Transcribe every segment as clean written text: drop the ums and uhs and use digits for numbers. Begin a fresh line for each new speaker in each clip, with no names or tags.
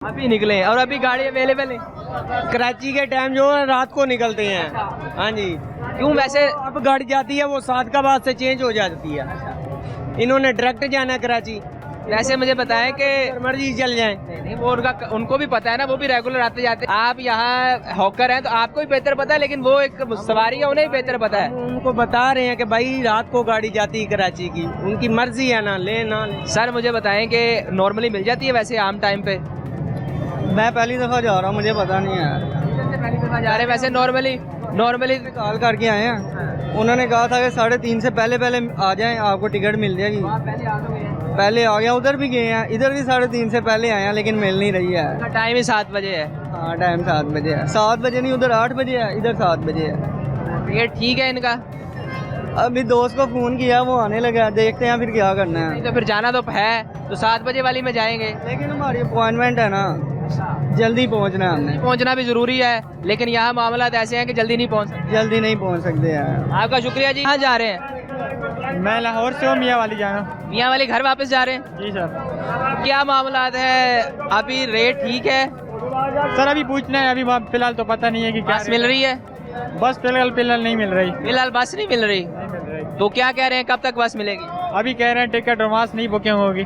अभी निकले और अभी गाड़ी अवेलेबल है?
कराची के टाइम जो है रात को निकलते हैं। हाँ जी।
क्यों वैसे?
अब गाड़ी जाती है वो सादकाबाद से चेंज हो जाती है, इन्होंने डायरेक्ट जाना है कराची।
वैसे मुझे बताएं कि
मर्जी चल जाए।
नहीं वो उनको भी पता है ना, वो भी रेगुलर आते जाते। आप यहाँ हॉकर हैं तो आपको भी बेहतर पता है, लेकिन वो एक सवारी है उन्हें भी बेहतर पता है।
उनको बता रहे हैं कि भाई रात को गाड़ी जाती है कराची की, उनकी मर्जी है ना ले ना ले।
सर मुझे बताएं कि नॉर्मली मिल जाती है वैसे आम टाइम पे?
मैं पहली दफा जा रहा हूँ, मुझे पता नहीं है।
पहली दफा जा रहे हैं वैसे? नॉर्मली
कॉल करके आए हैं, उन्होंने कहा था कि 3:30 से पहले आ जाएं, आपको टिकट मिल जाएगी। पहले आ गया, उधर भी गए हैं, इधर भी 3:30 से पहले आए हैं लेकिन मिल नहीं रही है।
टाइम ही 7 बजे है।
हाँ टाइम 7 बजे है। 7 बजे नहीं, उधर 8 बजे है, इधर 7 बजे है।
ये ठीक है इनका?
अभी दोस्त को फोन किया, वो आने लगा, देखते हैं फिर क्या करना है।
नहीं तो फिर जाना तो है तो 7 बजे वाली में जाएंगे,
लेकिन हमारी अपॉइंटमेंट है ना, जल्दी पहुंचना है हमने।
पहुंचना भी जरूरी है, लेकिन यहाँ मामला ऐसे हैं कि जल्दी नहीं पहुंच सकते हैं।
आपका
शुक्रिया जी। कहाँ जा रहे हैं?
मैं लाहौर से हूँ, मियाँ वाली जाना।
मियाँ वाली घर वापस जा रहे हैं?
जी सर।
क्या मामला है अभी? रेट ठीक है
सर? अभी पूछना है, अभी फिलहाल तो पता नहीं है कि
बस मिल रही है?
बस फिलहाल नहीं मिल रही।
फिलहाल बस नहीं मिल रही तो क्या कह रहे हैं, कब तक बस मिलेगी?
अभी कह रहे हैं टिकट एडवांस नहीं बुकिंग होगी।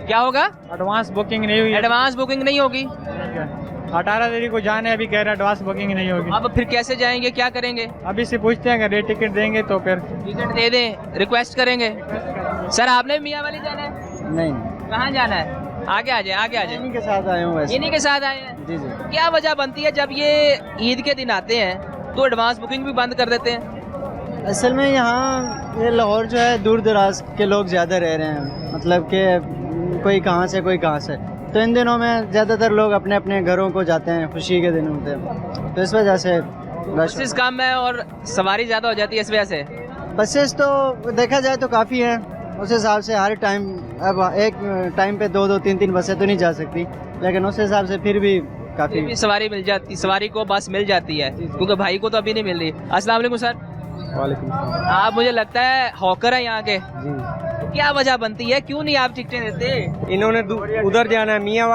क्या होगा?
एडवांस बुकिंग नहीं हुई।
एडवांस बुकिंग नहीं होगी?
18 तारीख को जाना है, अभी कह रहा है एडवांस बुकिंग नहीं होगी।
अब फिर कैसे जाएंगे, क्या करेंगे?
अभी से पूछते हैं, अगर टिकट देंगे तो फिर
टिकट दे दें, रिक्वेस्ट करेंगे। सर आपने मियाँ वाली जाना है?
नहीं।
कहाँ जाना है? आगे आ जाए।
इन्हीं के साथ आए हूँ वैसे।
इन्हीं के साथ आए हैं?
जी जी।
क्या वजह बनती है जब ये ईद के दिन आते हैं तो एडवांस बुकिंग भी बंद कर देते हैं?
असल में यहाँ ये लाहौर जो है दूर दराज के लोग ज़्यादा रह रहे हैं, मतलब कि कोई कहाँ से कोई कहाँ से, तो इन दिनों में ज़्यादातर लोग अपने अपने घरों को जाते हैं, खुशी के दिन होते हैं, तो इस वजह से
बसेस कम है और सवारी ज़्यादा हो जाती है इस वजह से।
बसेस तो देखा जाए तो काफ़ी हैं, उस हिसाब से हर टाइम, अब एक टाइम पे 2-2 3-3 बसें तो नहीं जा सकती, लेकिन उस हिसाब से फिर भी काफ़ी
सवारी मिल जाती, सवारी को बस मिल जाती है, क्योंकि भाई को तो अभी नहीं मिल रही। अस्सलाम वालेकुम सर।
वालेकुम।
आप मुझे लगता है हॉकर है यहाँ के?
जी।
तो क्या वजह बनती है, क्यों नहीं आप टिकटें देते?
इन्होंने उधर जाना है, मियाँ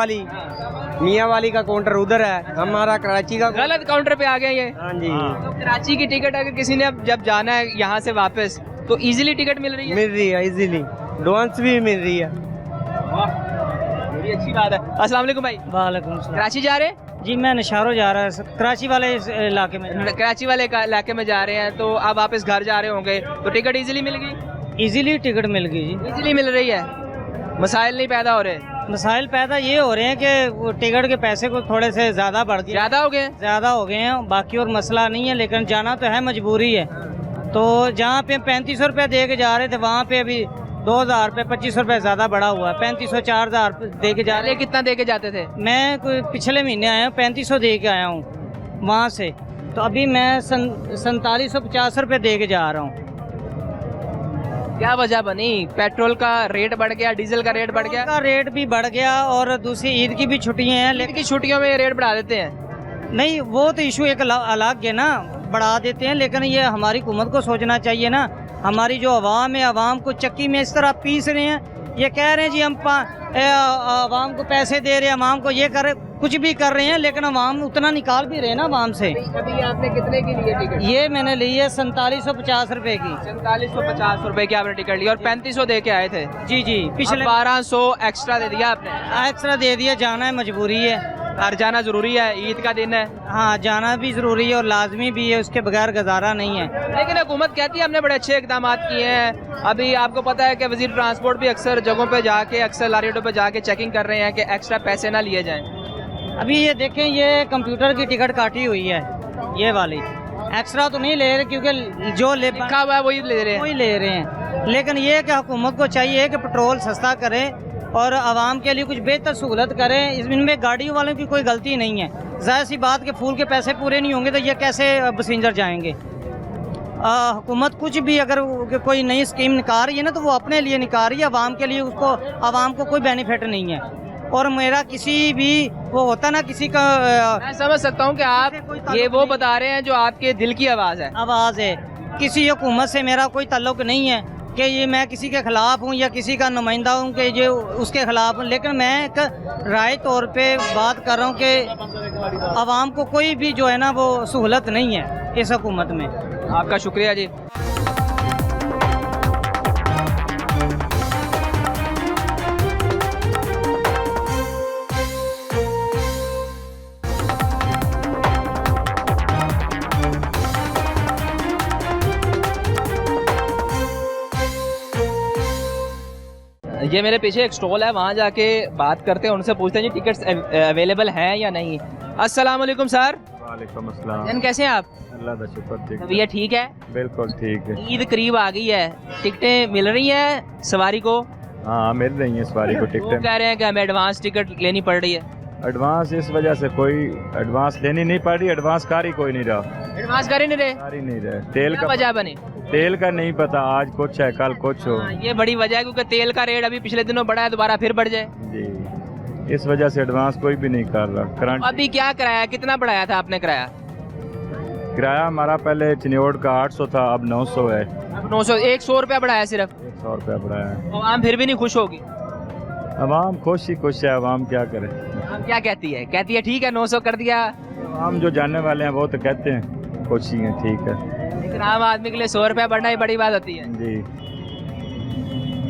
वाली का काउंटर उधर है, हमारा कराची का
गलत काउंटर पे आ गए ये।
हाँ जी।
तो कराची की टिकट अगर किसी ने जब जाना है यहाँ से वापस तो इजीली टिकट मिल रही है?
इजीली एडवांस भी मिल रही है।
बड़ी अच्छी बात है। अस्सलाम वालेकुम भाई।
वालेकुम सलाम।
कराची जा रहे हैं?
जी मैं नशारो जा रहा है, कराची वाले इलाके में।
कराची वाले इलाके में जा रहे हैं, तो आप वापस घर जा रहे होंगे तो टिकट इजीली मिल गई?
इजीली टिकट मिल गई जी।
इजीली मिल रही है, मसाइल नहीं पैदा हो रहे?
मसाइल पैदा ये हो रहे हैं कि वो टिकट के पैसे को थोड़े से ज़्यादा बढ़ गए,
ज़्यादा हो गए हैं,
बाकी और मसला नहीं है, लेकिन जाना तो है, मजबूरी है। तो जहाँ पे 3500 रुपये दे के जा रहे थे, वहाँ पे अभी 2000 रुपये 2500 रुपये ज़्यादा बढ़ा हुआ है, 3500 4000 दे के जा रहे।
कितना दे के जाते थे?
मैं कोई पिछले महीने आया हूँ, 3500 दे के आया हूँ वहाँ से, तो अभी मैं 4750 रुपये दे के जा रहा हूँ।
क्या वजह बनी? पेट्रोल का रेट बढ़ गया, डीजल का रेट बढ़ गया?
रेट भी बढ़ गया और दूसरी ईद की भी छुट्टियाँ हैं,
लेकिन की छुट्टियों में रेट बढ़ा देते हैं।
नहीं वो तो इशू एक अलग है ना, बढ़ा देते हैं, लेकिन ये हमारी हुकूमत को सोचना चाहिए ना, हमारी जो अवाम है, अवाम को चक्की में इस तरह पीस रहे हैं, ये कह रहे हैं जी हम अवाम को पैसे दे रहे हैं, अवाम को ये कर कुछ भी कर रहे हैं, लेकिन अवाम उतना निकाल भी रहे हैं ना अवाम से।
अभी आपने कितने की ली है टिकट?
ये मैंने ली है 4750 रुपये की।
4750 रुपये की आपने टिकट ली और 3500 दे के आए थे?
जी जी। पिछले
1200 एक्स्ट्रा दे दिया आपने?
एक्स्ट्रा दे दिया, जाना है, मजबूरी है,
घर जाना जरूरी है, ईद का दिन है।
हाँ जाना भी जरूरी है और लाजमी भी है, उसके बगैर गुजारा नहीं है।
लेकिन हुकूमत कहती है हमने बड़े अच्छे इकदाम किए हैं। अभी आपको पता है कि वजीर ट्रांसपोर्ट भी अक्सर जगहों पे जाके, अक्सर लारी अड्डों पे जाके चेकिंग कर रहे हैं कि एक्स्ट्रा पैसे ना लिए जाएं।
अभी ये देखें, ये कंप्यूटर की टिकट काटी हुई है, ये वाली एक्स्ट्रा तो नहीं ले रहे, क्योंकि जो
लिखा हुआ है वही ले रहे
हैं, लेकिन ये कि हुकूमत को चाहिए कि पेट्रोल सस्ता करें और आवाम के लिए कुछ बेहतर सहूलत करें। इनमें गाड़ियों वालों की कोई गलती नहीं है, जाहिर सी बात कि फूल के पैसे पूरे नहीं होंगे तो ये कैसे पैसेंजर जाएंगे। हुकूमत कुछ भी अगर कोई नई स्कीम निकाल रही है ना, तो वो अपने लिए निकाल रही है, आवाम के लिए उसको, आवाम को कोई बेनिफिट नहीं है। और मेरा किसी भी वो होता ना, किसी का
मैं समझ सकता हूँ कि आप ये वो बता रहे हैं जो आपके दिल की आवाज़ है।
किसी हुकूमत से मेरा कोई ताल्लुक नहीं है, कि ये मैं किसी के ख़िलाफ़ हूँ या किसी का नुमाइंदा हूँ कि ये उसके ख़िलाफ़ हूँ, लेकिन मैं एक राय तौर पे बात कर रहा हूँ कि आवाम को कोई भी जो है ना वो सहूलत नहीं है इस हुकूमत में।
आपका शुक्रिया जी। ये मेरे पीछे एक स्टॉल है, वहाँ जाके बात करते हैं, उनसे पूछते हैं जी टिकट्स अवेलेबल हैं या नहीं। अस्सलाम वालेकुम सर।
वालेकुम अस्सलाम।
जन कैसे हैं आप?
अल्लाह का शुक्र, ठीक है।
भैया ठीक है?
बिल्कुल ठीक है।
ईद करीब आ गई है, टिकटें मिल रही हैं सवारी को?
हाँ मिल रही है सवारी को
वो
टिकटें।
कह रहे हैं कि हमें एडवांस टिकट लेनी पड़ रही है।
एडवांस इस वजह से कोई एडवांस लेनी नहीं पड़ रही, एडवांस कार ही कोई नहीं रहा,
एडवांस कर ही नहीं रहे,
कार ही नहीं रहे। तेल
क्या
का
वजह बनी?
तेल का नहीं पता, आज कुछ है कल कुछ हो।
हाँ, ये बड़ी वजह है क्योंकि तेल का रेट अभी पिछले दिनों बढ़ा है, दोबारा फिर बढ़ जाए।
जी, इस वजह से एडवांस कोई भी नहीं कर रहा। करंट
अभी क्या कराया, कितना बढ़ाया था आपने किराया?
किराया हमारा पहले चिन्योड़ का 800 था, अब 900 है।
अब 900, 100 रुपया बढ़ाया सिर्फ।
100 रुपया बढ़ाया है।
आवाम फिर भी नहीं खुश होगी?
अवाम खुश ही खुश है, अवाम क्या करे।
आवाम क्या कहती है? कहती है ठीक है 900 कर दिया।
अवाम जो जानने वाले हैं वो तो कहते हैं खुश ही है, ठीक है।
लेकिन आम आदमी के लिए 100 रुपया बढ़ना ही बड़ी बात होती है।
जी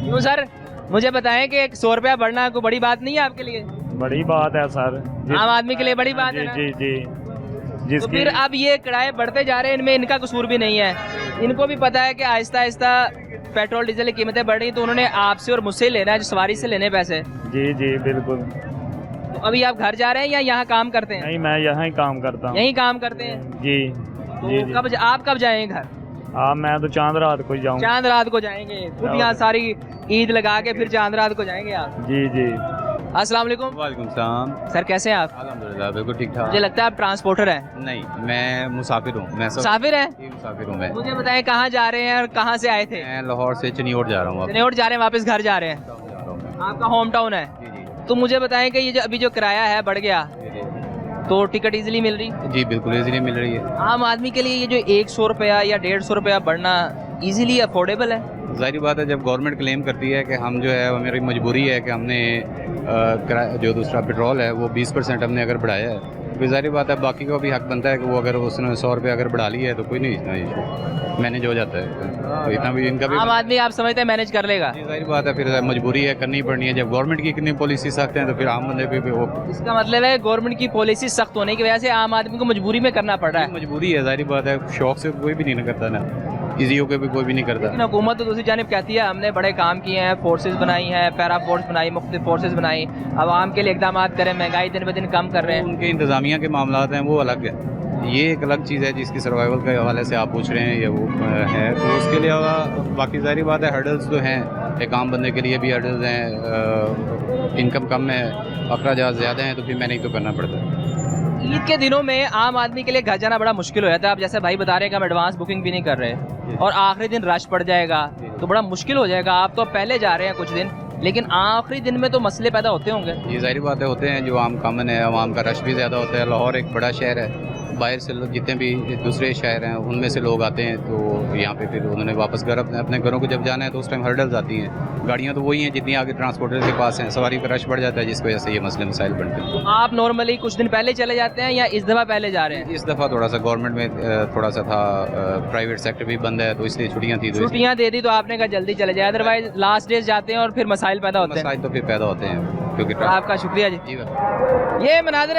क्यों सर, मुझे बताएं कि 100 रुपया बढ़ना कोई बड़ी बात नहीं है आपके लिए?
बड़ी बात है सर,
आम आदमी के लिए बड़ी बात है ना?
जी जी
तो फिर अब ये किराए बढ़ते जा रहे हैं, इनमें इनका कसूर भी नहीं है। इनको भी पता है कि आहिस्ता आहिस्ता पेट्रोल डीजल की कीमतें बढ़ रही, तो उन्होंने आपसे और मुझसे लेना है, जो सवारी से लेने पैसे।
जी जी बिल्कुल।
तो अभी आप घर जा रहे हैं या यहाँ काम करते हैं?
नहीं, मैं यहाँ ही काम करता हूँ।
यहीं काम करते हैं?
जी
तो
जी जी।
आप कब जाएंगे घर?
मैं तो चांद रात को जाऊँ।
चांद रात को जाएंगे, खुद यहाँ सारी ईद लगा के फिर चांद रात को जाएंगे आप?
जी जी।
अस्सलाम वालेकुम।
वालेकुम सलाम।
सर कैसे हैं आप?
अल्हम्दुलिल्लाह बिल्कुल ठीक ठाक।
मुझे लगता है आप ट्रांसपोर्टर हैं।
नहीं, मैं मुसाफिर हूँ। मैं
मुसाफिर हैं?
मुसाफिर हूँ मैं।
मुझे बताएं कहाँ जा रहे हैं और कहाँ से आए थे?
मैं लाहौर से चिन्योड़ जा रहा हूँ।
चिन्योड़ जा रहे हैं, वापस घर जा रहे हैं?
जा रहा हूँ मैं।
आपका होम टाउन है?
जी जी
तो मुझे बताएं कि ये जो अभी जो किराया है बढ़ गया,
जी
तो टिकट इजीली मिल रही?
जी बिल्कुल इजीली मिल रही है।
आम आदमी के लिए ये जो 100 रुपया या 150 रुपया बढ़ना इजीली अफोर्डेबल है?
जाहिर बात है, जब गवर्नमेंट क्लेम करती है कि हम जो है हमारी मजबूरी है कि हमने जो दूसरा पेट्रोल है वो 20% हमने अगर बढ़ाया है, तो जाहिर बात है बाकी को भी हक बनता है कि वो अगर उसने 100 रुपया अगर बढ़ा लिया है तो कोई नहीं इतना इशू मैनेज हो जाता है। तो इतना भी इनका भी
आम आदमी आप समझते हैं मैनेज कर लेगा?
जी, जाहिर बात है, फिर मजबूरी है, करनी पड़नी है। जब गवर्नमेंट की कितनी पॉलिसी सख्त है तो फिर आम बंदे पे भी वो
इसका मतलब है गवर्नमेंट की पॉलिसी सख्त होने की वजह से आम आदमी को मजबूरी में करना पड़ रहा है।
मजबूरी है, जाहिर बात है, शौक से कोई भी नहीं करता ना, इजी होकर भी कोई भी नहीं करता।
लेकिन हुकूमत तो दूसरी जानिब कहती है हमने बड़े काम किए हैं, फोर्सेज बनाई हैं, पैरा फोर्स बनाई, मुख्तलिफ फोर्सेज बनाई, आवाम के लिए इकदाम करें, महंगाई दिन ब दिन कम कर रहे हैं।
उनके इंतज़ामिया के मामला हैं वो अलग है, ये एक अलग चीज़ है जिसकी सर्वाइवल के हवाले से आप पूछ रहे हैं, या वो है तो उसके लिए बाकी जाहिर बात है हर्डल्स जो हैं एक आम बंदे के लिए भी हर्डल्स हैं। इनकम कम है, अखराजात ज़्यादा हैं, तो फिर मैनेज तो करना पड़ता है।
ईद के दिनों में आम आदमी के लिए घर जाना बड़ा मुश्किल हो जाता है। आप जैसे भाई बता रहे हैं कि हम एडवांस बुकिंग भी नहीं कर रहे और आखिरी दिन रश पड़ जाएगा तो बड़ा मुश्किल हो जाएगा। आप तो पहले जा रहे हैं कुछ दिन, लेकिन आखिरी दिन में तो मसले पैदा होते होंगे।
ये जाहिर बातें होते हैं, जो आम कॉमन है, आवाम का रश भी ज़्यादा होता है। लाहौर एक बड़ा शहर है, बाहर से लोग जितने भी दूसरे शहर हैं उनमें से लोग आते हैं, तो यहाँ पे फिर उन्होंने वापस घर अपने घरों को जब जाना है तो उस टाइम हर्डल्स आती हैं। गाड़ियाँ तो वही हैं जितनी आगे ट्रांसपोर्टर के पास हैं, सवारी का रश बढ़ जाता है जिसकी वजह से ये मसले मसाइल बनते हैं।
तो आप नॉर्मली कुछ दिन पहले चले जाते हैं या इस दफ़ा पहले जा रहे हैं?
इस दफ़ा थोड़ा सा गवर्नमेंट में थोड़ा सा था, प्राइवेट सेक्टर भी बंद है तो इसलिए छुट्टियाँ थी, तो
छुट्टियाँ दे दी तो आपने कहा जल्दी चले जाए, अदरवाइज लास्ट डेज जाते हैं और फिर मसाइल पैदा होते हैं।
मसाइल तो फिर पैदा होते हैं क्योंकि
आपका शुक्रिया जी।
जी
ये मनाज़िर